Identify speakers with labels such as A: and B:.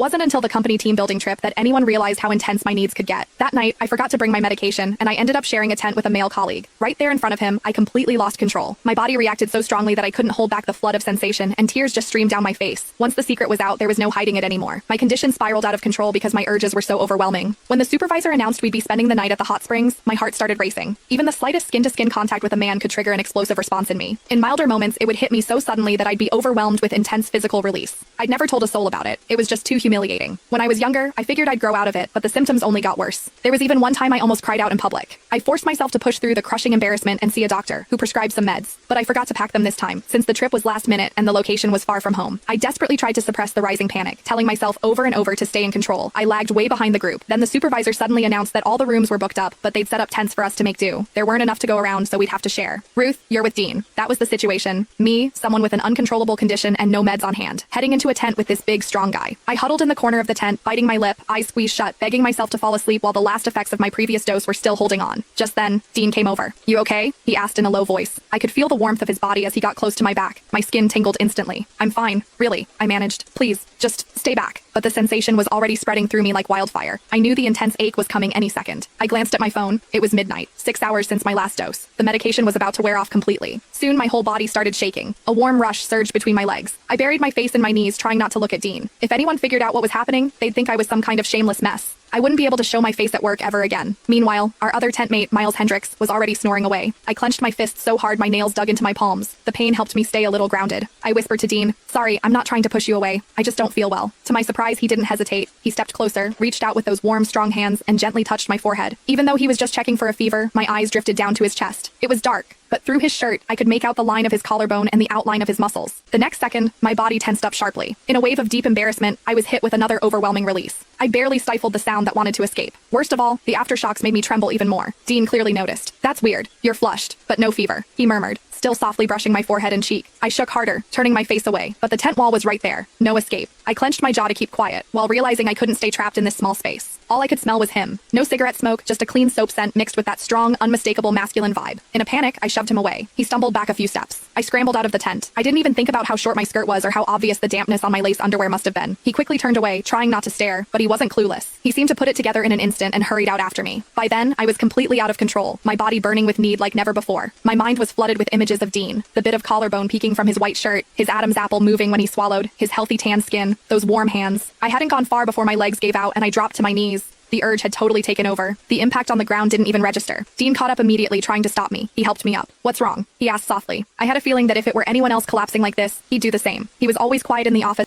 A: Wasn't until the company team building trip that anyone realized how intense my needs could get. That night, I forgot to bring my medication, and I ended up sharing a tent with a male colleague. Right there in front of him, I completely lost control. My body reacted so strongly that I couldn't hold back the flood of sensation, and tears just streamed down my face. Once the secret was out, there was no hiding it anymore. My condition spiraled out of control because my urges were so overwhelming. When the supervisor announced we'd be spending the night at the hot springs, my heart started racing. Even the slightest skin-to-skin contact with a man could trigger an explosive response in me. In milder moments, it would hit me so suddenly that I'd be overwhelmed with intense physical release. I'd never told a soul about it. It was just too humiliating. When I was younger, I figured I'd grow out of it, but the symptoms only got worse. There was even one time I almost cried out in public. I forced myself to push through the crushing embarrassment and see a doctor, who prescribed some meds. But I forgot to pack them this time, since the trip was last minute and the location was far from home. I desperately tried to suppress the rising panic, telling myself over and over to stay in control. I lagged way behind the group. Then the supervisor suddenly announced that all the rooms were booked up, but they'd set up tents for us to make do. There weren't enough to go around, so we'd have to share. Ruth, you're with Dean. That was the situation. Me, someone with an uncontrollable condition and no meds on hand, heading into a tent with this big, strong guy. I huddled in the corner of the tent, biting my lip, eyes squeezed shut, begging myself to fall asleep while the last effects of my previous dose were still holding on. Just then, Dean came over. You okay? He asked in a low voice. I could feel the warmth of his body as he got close to my back. My skin tingled instantly. I'm fine. Really, I managed. Please, just stay back. But the sensation was already spreading through me like wildfire. I knew the intense ache was coming any second. I glanced at my phone. It was midnight, 6 hours since my last dose. The medication was about to wear off completely. Soon my whole body started shaking. A warm rush surged between my legs. I buried my face in my knees, trying not to look at Dean. If anyone figured out what was happening, they'd think I was some kind of shameless mess. I wouldn't be able to show my face at work ever again. Meanwhile, our other tent mate, Miles Hendricks, was already snoring away. I clenched my fists so hard my nails dug into my palms. The pain helped me stay a little grounded. I whispered to Dean, "Sorry, I'm not trying to push you away. I just don't feel well." To my surprise, he didn't hesitate. He stepped closer, reached out with those warm, strong hands, and gently touched my forehead. Even though he was just checking for a fever, my eyes drifted down to his chest. It was dark, but through his shirt, I could make out the line of his collarbone and the outline of his muscles. The next second, my body tensed up sharply. In a wave of deep embarrassment, I was hit with another overwhelming release. I barely stifled the sound that wanted to escape. Worst of all, the aftershocks made me tremble even more. Dean clearly noticed. "That's weird. You're flushed, but no fever," he murmured, still softly brushing my forehead and cheek. I shook harder, turning my face away, but the tent wall was right there. No escape. I clenched my jaw to keep quiet, while realizing I couldn't stay trapped in this small space. All I could smell was him. No cigarette smoke, just a clean soap scent mixed with that strong, unmistakable masculine vibe. In a panic, I shoved him away. He stumbled back a few steps. I scrambled out of the tent. I didn't even think about how short my skirt was or how obvious the dampness on my lace underwear must have been. He quickly turned away, trying not to stare, but he wasn't clueless. He seemed to put it together in an instant and hurried out after me. By then, I was completely out of control, my body burning with need like never before. My mind was flooded with images of Dean, the bit of collarbone peeking from his white shirt, his Adam's apple moving when he swallowed, his healthy tan skin, those warm hands. I hadn't gone far before my legs gave out and I dropped to my knees. The urge had totally taken over. The impact on the ground didn't even register. Dean caught up immediately, trying to stop me. He helped me up. "What's wrong?" he asked softly. I had a feeling that if it were anyone else collapsing like this, he'd do the same. He was always quiet in the office.